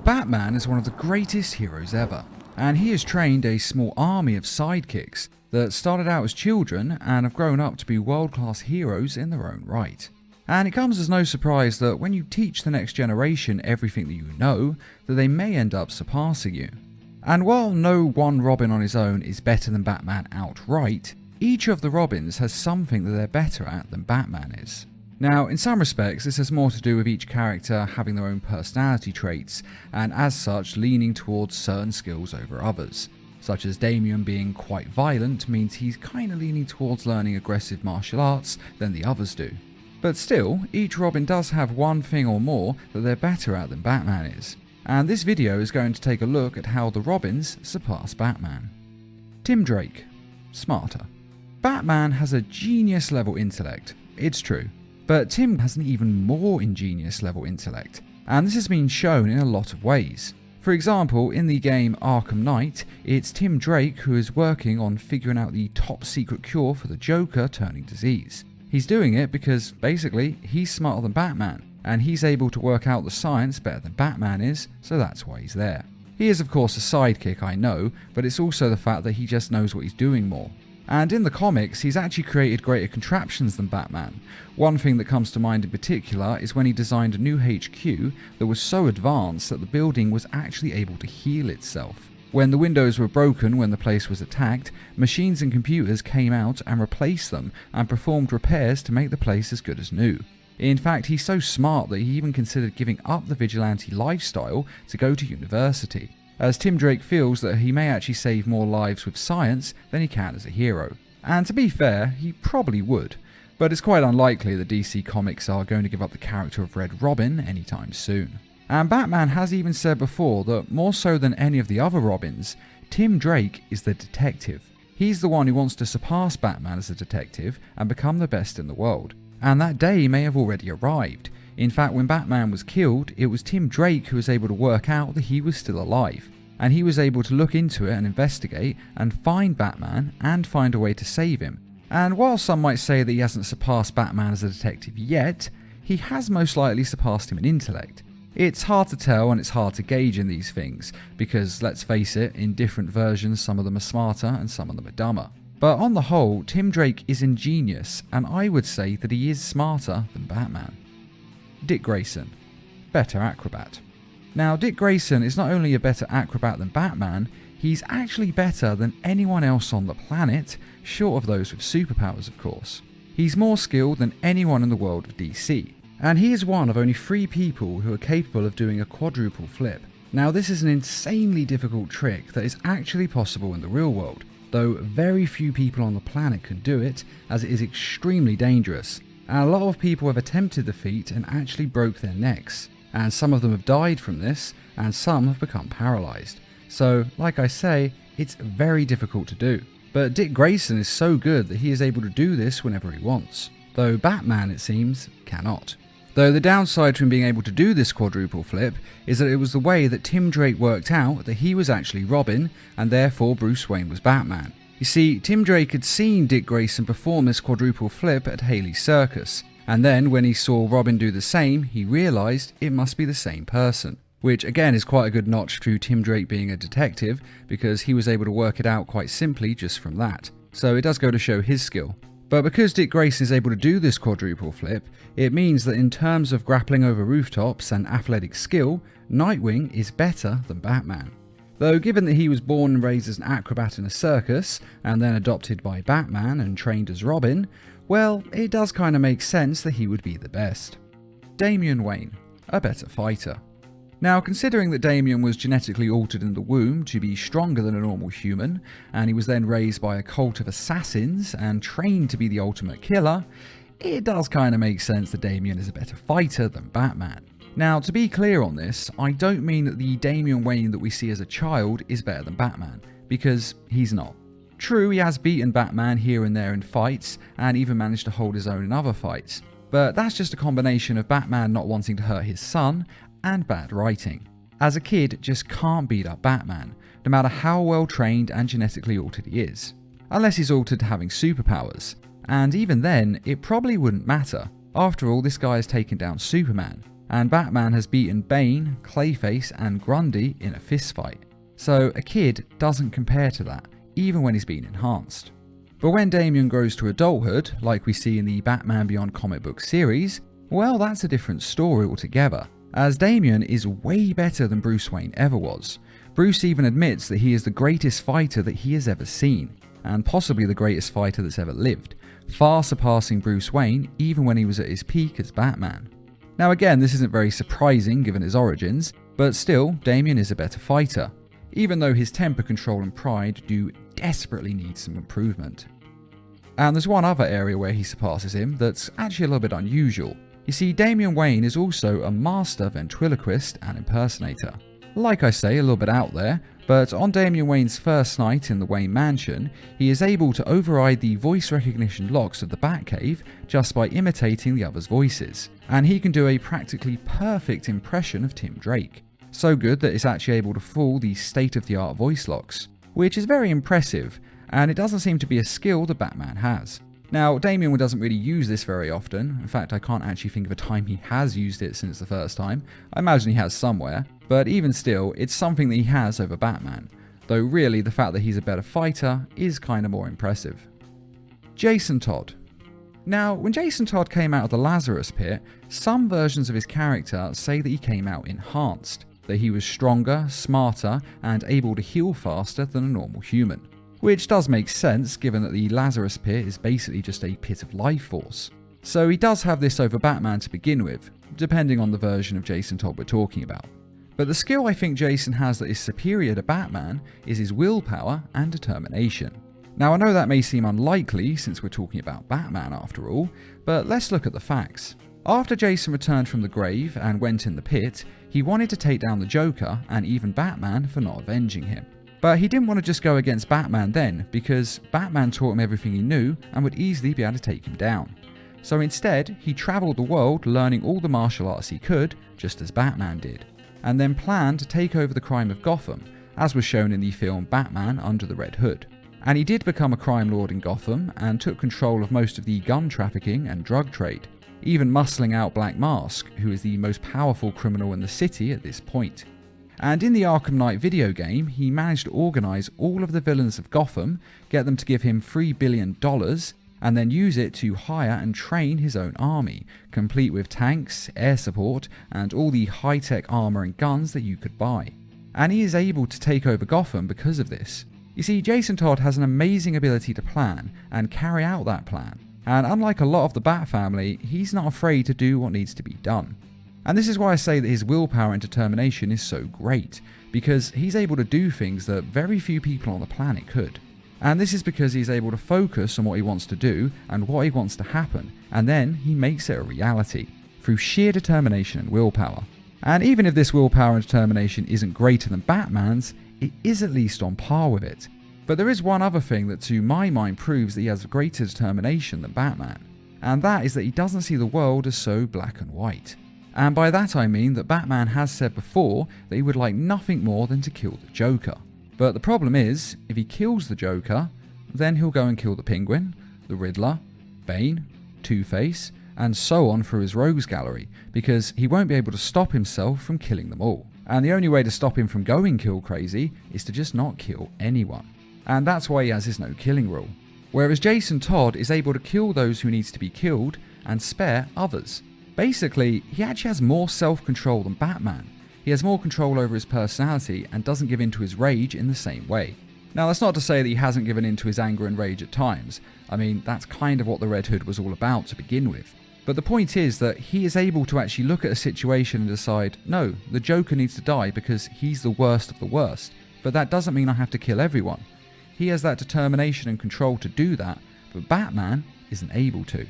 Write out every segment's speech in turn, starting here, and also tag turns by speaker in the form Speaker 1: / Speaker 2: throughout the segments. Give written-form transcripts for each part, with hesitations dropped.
Speaker 1: Batman is one of the greatest heroes ever, and he has trained a small army of sidekicks that started out as children and have grown up to be world-class heroes in their own right. And it comes as no surprise that when you teach the next generation everything that you know, that they may end up surpassing you. And while no one Robin on his own is better than Batman outright, each of the Robins has something that they're better at than Batman is. Now, in some respects, this has more to do with each character having their own personality traits, and as such leaning towards certain skills over others. Such as Damian being quite violent means he's kinda leaning towards learning aggressive martial arts than the others do. But still, each Robin does have one thing or more that they're better at than Batman is. And this video is going to take a look at how the Robins surpass Batman. Tim Drake. Smarter. Batman has a genius level intellect, it's true. But Tim has an even more ingenious level intellect, and this has been shown in a lot of ways. For example, in the game Arkham Knight, it's Tim Drake who is working on figuring out the top secret cure for the Joker turning disease. He's doing it because, basically, he's smarter than Batman, and he's able to work out the science better than Batman is, so that's why he's there. He is of course a sidekick, I know, but it's also the fact that he just knows what he's doing more. And in the comics, he's actually created greater contraptions than Batman. One thing that comes to mind in particular is when he designed a new HQ that was so advanced that the building was actually able to heal itself. When the windows were broken when the place was attacked, machines and computers came out and replaced them and performed repairs to make the place as good as new. In fact, he's so smart that he even considered giving up the vigilante lifestyle to go to university, as Tim Drake feels that he may actually save more lives with science than he can as a hero. And to be fair, he probably would, but it's quite unlikely that DC Comics are going to give up the character of Red Robin anytime soon. And Batman has even said before that more so than any of the other Robins, Tim Drake is the detective. He's the one who wants to surpass Batman as a detective and become the best in the world. And that day may have already arrived. In fact, when Batman was killed, it was Tim Drake who was able to work out that he was still alive, and he was able to look into it and investigate and find Batman and find a way to save him. And while some might say that he hasn't surpassed Batman as a detective yet, he has most likely surpassed him in intellect. It's hard to tell and it's hard to gauge in these things, because let's face it, in different versions some of them are smarter and some of them are dumber. But on the whole, Tim Drake is ingenious, and I would say that he is smarter than Batman. Dick Grayson. Better acrobat. Now, Dick Grayson is not only a better acrobat than Batman, he's actually better than anyone else on the planet, short of those with superpowers of course. He's more skilled than anyone in the world of DC, and he is one of only 3 people who are capable of doing a quadruple flip. Now, this is an insanely difficult trick that is actually possible in the real world, though very few people on the planet can do it, as it is extremely dangerous. And a lot of people have attempted the feat and actually broke their necks, and some of them have died from this, and some have become paralysed. So, like I say, it's very difficult to do. But Dick Grayson is so good that he is able to do this whenever he wants, though Batman, it seems, cannot. Though the downside to him being able to do this quadruple flip is that it was the way that Tim Drake worked out that he was actually Robin, and therefore Bruce Wayne was Batman. You see, Tim Drake had seen Dick Grayson perform this quadruple flip at Hayley's Circus, and then when he saw Robin do the same, he realised it must be the same person. Which again is quite a good notch to Tim Drake being a detective, because he was able to work it out quite simply just from that. So it does go to show his skill. But because Dick Grayson is able to do this quadruple flip, it means that in terms of grappling over rooftops and athletic skill, Nightwing is better than Batman. Though given that he was born and raised as an acrobat in a circus, and then adopted by Batman and trained as Robin, well, it does kind of make sense that he would be the best. Damian Wayne, a better fighter. Now, considering that Damian was genetically altered in the womb to be stronger than a normal human, and he was then raised by a cult of assassins and trained to be the ultimate killer, it does kind of make sense that Damian is a better fighter than Batman. Now, to be clear on this, I don't mean that the Damian Wayne that we see as a child is better than Batman, because he's not. True, he has beaten Batman here and there in fights, and even managed to hold his own in other fights, but that's just a combination of Batman not wanting to hurt his son, and bad writing. As a kid, just can't beat up Batman, no matter how well trained and genetically altered he is. Unless he's altered to having superpowers, and even then, it probably wouldn't matter. After all, this guy has taken down Superman. and Batman has beaten Bane, Clayface, and Grundy in a fistfight. So a kid doesn't compare to that, even when he's been enhanced. But when Damian grows to adulthood, like we see in the Batman Beyond comic book series, well, that's a different story altogether, as Damian is way better than Bruce Wayne ever was. Bruce even admits that he is the greatest fighter that he has ever seen, and possibly the greatest fighter that's ever lived, far surpassing Bruce Wayne even when he was at his peak as Batman. Now again, this isn't very surprising given his origins, but still, Damian is a better fighter, even though his temper control and pride do desperately need some improvement. And there's one other area where he surpasses him that's actually a little bit unusual. You see, Damian Wayne is also a master ventriloquist and impersonator. Like I say, a little bit out there, but on Damian Wayne's first night in the Wayne Mansion, he is able to override the voice recognition locks of the Batcave just by imitating the others' voices, and he can do a practically perfect impression of Tim Drake. So good that it's actually able to fool the state-of-the-art voice locks, which is very impressive, and it doesn't seem to be a skill that Batman has. Now, Damian doesn't really use this very often. In fact, I can't actually think of a time he has used it since the first time. I imagine he has somewhere, but even still, it's something that he has over Batman, though really the fact that he's a better fighter is kinda more impressive. Jason Todd. Now, when Jason Todd came out of the Lazarus Pit, some versions of his character say that he came out enhanced, that he was stronger, smarter, and able to heal faster than a normal human. Which does make sense given that the Lazarus Pit is basically just a pit of life force. So he does have this over Batman to begin with, depending on the version of Jason Todd we're talking about. But the skill I think Jason has that is superior to Batman is his willpower and determination. Now I know that may seem unlikely since we're talking about Batman after all, but let's look at the facts. After Jason returned from the grave and went in the pit, he wanted to take down the Joker and even Batman for not avenging him. But he didn't want to just go against Batman then, because Batman taught him everything he knew and would easily be able to take him down. So instead, he travelled the world learning all the martial arts he could, just as Batman did, and then planned to take over the crime of Gotham, as was shown in the film Batman Under the Red Hood. And he did become a crime lord in Gotham and took control of most of the gun trafficking and drug trade, even muscling out Black Mask, who is the most powerful criminal in the city at this point. And in the Arkham Knight video game, he managed to organise all of the villains of Gotham, get them to give him $3 billion, and then use it to hire and train his own army, complete with tanks, air support, and all the high-tech armour and guns that you could buy. And he is able to take over Gotham because of this. You see, Jason Todd has an amazing ability to plan and carry out that plan. And unlike a lot of the Bat family, he's not afraid to do what needs to be done. And this is why I say that his willpower and determination is so great, because he's able to do things that very few people on the planet could. And this is because he's able to focus on what he wants to do and what he wants to happen, and then he makes it a reality, through sheer determination and willpower. And even if this willpower and determination isn't greater than Batman's, it is at least on par with it. But there is one other thing that to my mind proves that he has greater determination than Batman, and that is that he doesn't see the world as so black and white. And by that I mean that Batman has said before that he would like nothing more than to kill the Joker. But the problem is, if he kills the Joker, then he'll go and kill the Penguin, the Riddler, Bane, Two-Face, and so on through his rogues gallery, because he won't be able to stop himself from killing them all. And the only way to stop him from going kill crazy is to just not kill anyone. And that's why he has his no killing rule. Whereas Jason Todd is able to kill those who needs to be killed and spare others. Basically, he actually has more self-control than Batman. He has more control over his personality and doesn't give in to his rage in the same way. Now that's not to say that he hasn't given in to his anger and rage at times. I mean, that's kind of what the Red Hood was all about to begin with. But the point is that he is able to actually look at a situation and decide, no, the Joker needs to die because he's the worst of the worst. But that doesn't mean I have to kill everyone. He has that determination and control to do that, but Batman isn't able to.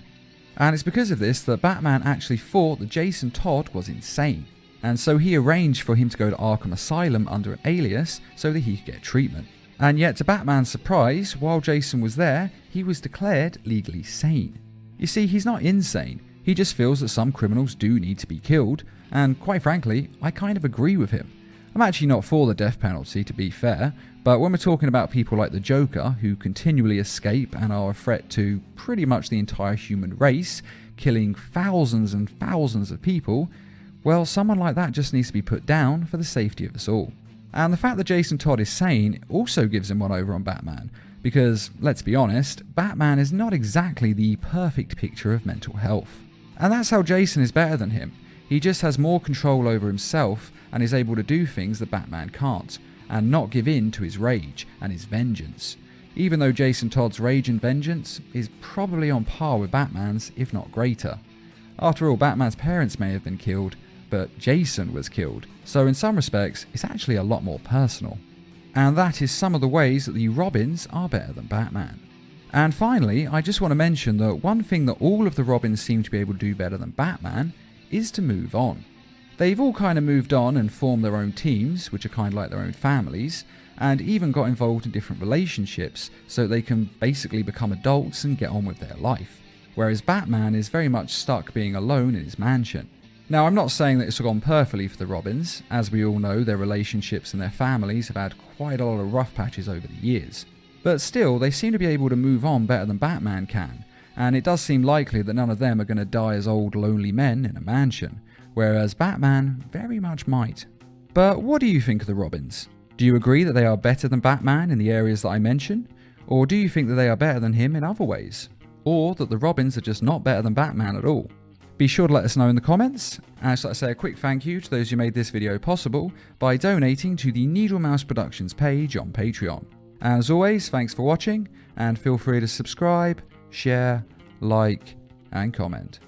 Speaker 1: And it's because of this that Batman actually thought that Jason Todd was insane. And so he arranged for him to go to Arkham Asylum under an alias so that he could get treatment. And yet to Batman's surprise, while Jason was there, he was declared legally sane. You see, he's not insane, he just feels that some criminals do need to be killed, and quite frankly, I kind of agree with him. I'm actually not for the death penalty, to be fair, but when we're talking about people like the Joker, who continually escape and are a threat to pretty much the entire human race, killing thousands and thousands of people, Well, someone like that just needs to be put down for the safety of us all. And the fact that Jason Todd is sane also gives him one over on Batman, because, let's be honest, Batman is not exactly the perfect picture of mental health. And that's how Jason is better than him. He just has more control over himself and is able to do things that Batman can't, and not give in to his rage and his vengeance. Even though Jason Todd's rage and vengeance is probably on par with Batman's, if not greater. After all, Batman's parents may have been killed, but Jason was killed, so in some respects, it's actually a lot more personal. And that is some of the ways that the Robins are better than Batman. And finally, I just want to mention that one thing that all of the Robins seem to be able to do better than Batman is to move on. They've all kind of moved on and formed their own teams, which are kind of like their own families, and even got involved in different relationships so they can basically become adults and get on with their life. Whereas Batman is very much stuck being alone in his mansion. Now, I'm not saying that it's gone perfectly for the Robins. As we all know, their relationships and their families have had quite a lot of rough patches over the years. But still, they seem to be able to move on better than Batman can, and it does seem likely that none of them are going to die as old, lonely men in a mansion, whereas Batman very much might. But what do you think of the Robins? Do you agree that they are better than Batman in the areas that I mentioned? Or do you think that they are better than him in other ways? Or that the Robins are just not better than Batman at all? Be sure to let us know in the comments, and I'd just like to say a quick thank you to those who made this video possible by donating to the Needle Mouse Productions page on Patreon. And as always, thanks for watching, and feel free to subscribe, share, like, and comment.